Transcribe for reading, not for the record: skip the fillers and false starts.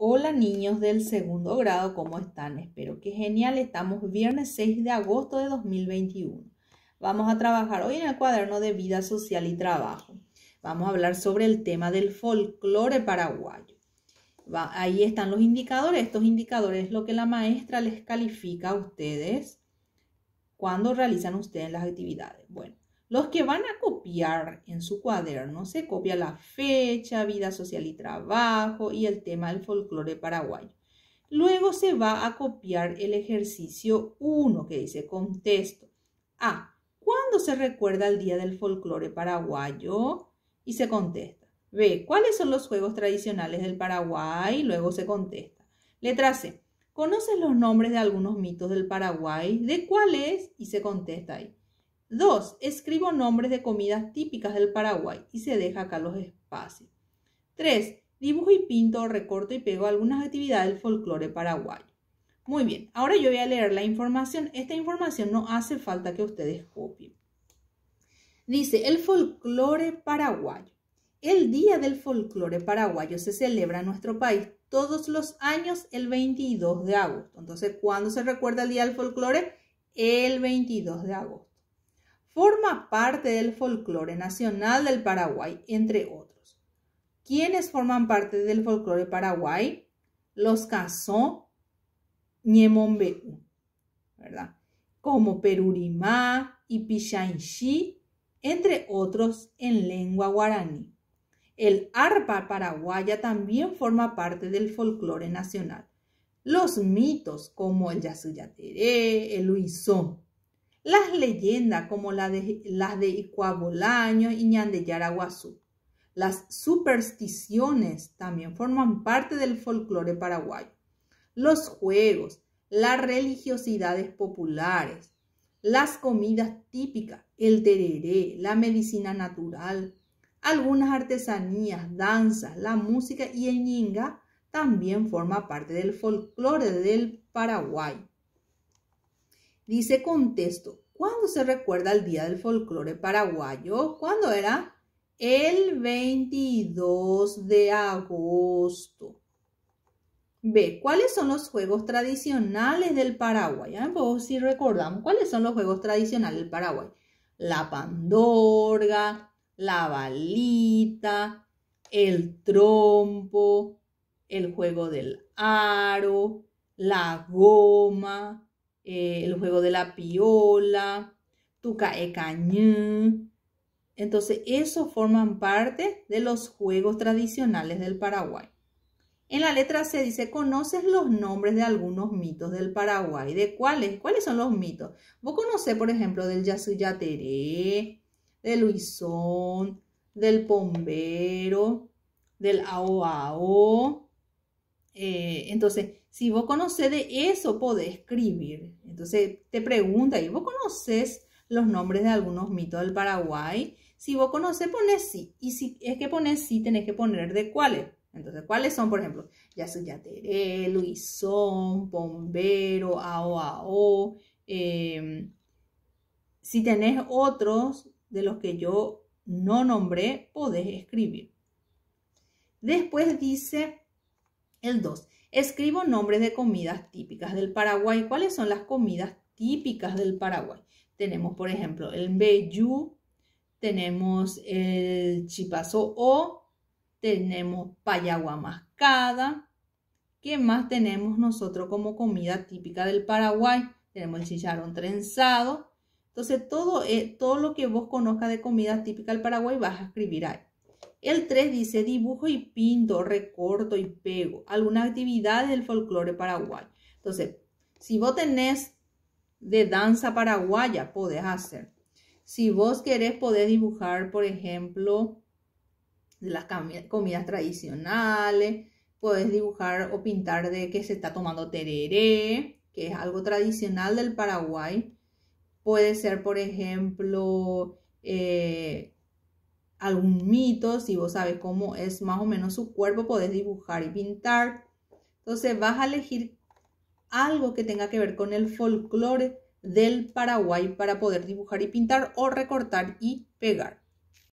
Hola niños del segundo grado, ¿cómo están? Espero que genial. Estamos viernes 6 de agosto de 2021. Vamos a trabajar hoy en el cuaderno de vida social y trabajo. Vamos a hablar sobre el tema del folclore paraguayo. Ahí están los indicadores. Estos indicadores es lo que la maestra les califica a ustedes cuando realizan ustedes las actividades. Bueno, los que van a copiar en su cuaderno, se copia la fecha, vida social y trabajo y el tema del folclore paraguayo. Luego se va a copiar el ejercicio 1 que dice contesto. A. ¿Cuándo se recuerda el día del folclore paraguayo? Y se contesta. B. ¿Cuáles son los juegos tradicionales del Paraguay? Luego se contesta. Letra C. ¿Conoces los nombres de algunos mitos del Paraguay? ¿De cuáles? Y se contesta ahí. 2. Escribo nombres de comidas típicas del Paraguay y se deja acá los espacios. 3. Dibujo y pinto, recorto y pego algunas actividades del folclore paraguayo. Muy bien, ahora yo voy a leer la información. Esta información no hace falta que ustedes copien. Dice, el folclore paraguayo. El Día del Folclore Paraguayo se celebra en nuestro país todos los años el 22 de agosto. Entonces, ¿cuándo se recuerda el Día del Folclore? El 22 de agosto. Forma parte del folclore nacional del Paraguay, entre otros. ¿Quiénes forman parte del folclore paraguay? Los Kazó, Ñemombeú, ¿verdad? Como Perurimá y Pichanchi, entre otros en lengua guaraní. El arpa paraguaya también forma parte del folclore nacional. Los mitos como el Yasuyateré, el Luisón. Las leyendas como las de Icuabolaño y Ñandeyaraguazú. Las supersticiones también forman parte del folclore paraguayo. Los juegos, las religiosidades populares, las comidas típicas, el tereré, la medicina natural, algunas artesanías, danzas, la música y el ñinga también forma parte del folclore del Paraguay. Dice contexto, ¿cuándo se recuerda el Día del Folclore Paraguayo? ¿Cuándo era? El 22 de agosto. B. ¿Cuáles son los juegos tradicionales del Paraguay? Pues si recordamos, ¿cuáles son los juegos tradicionales del Paraguay? La pandorga, la balita, el trompo, el juego del aro, la goma, el juego de la piola, tucaecañú. Entonces, esos forman parte de los juegos tradicionales del Paraguay. En la letra C dice, ¿conoces los nombres de algunos mitos del Paraguay? ¿De cuáles? ¿Cuáles son los mitos? Vos conocés, por ejemplo, del Yasuyateré, del Luisón, del Pombero, del Ao. Entonces, si vos conocés de eso, podés escribir. Entonces, te pregunta, ¿y vos conocés los nombres de algunos mitos del Paraguay? Si vos conocés, ponés sí. Y si es que ponés sí, tenés que poner de cuáles. Entonces, ¿cuáles son, por ejemplo? Yasuyateré, Luisón, Pombero, Ao. Si tenés otros de los que yo no nombré, podés escribir. Después dice el 2. Escribo nombres de comidas típicas del Paraguay. ¿Cuáles son las comidas típicas del Paraguay? Tenemos, por ejemplo, el mbejú, tenemos el chipazó, tenemos payagua mascada. ¿Qué más tenemos nosotros como comida típica del Paraguay? Tenemos el chicharrón trenzado. Entonces, todo lo que vos conozcas de comida típica del Paraguay vas a escribir ahí. El 3 dice, dibujo y pinto, recorto y pego. Algunas actividades del folclore paraguayo. Entonces, si vos tenés de danza paraguaya, podés hacer. Si vos querés, podés dibujar, por ejemplo, de las comidas tradicionales. Podés dibujar o pintar de que se está tomando tereré, que es algo tradicional del Paraguay. Puede ser, por ejemplo, algún mito, si vos sabes cómo es más o menos su cuerpo, podés dibujar y pintar. Entonces vas a elegir algo que tenga que ver con el folclore del Paraguay para poder dibujar y pintar o recortar y pegar.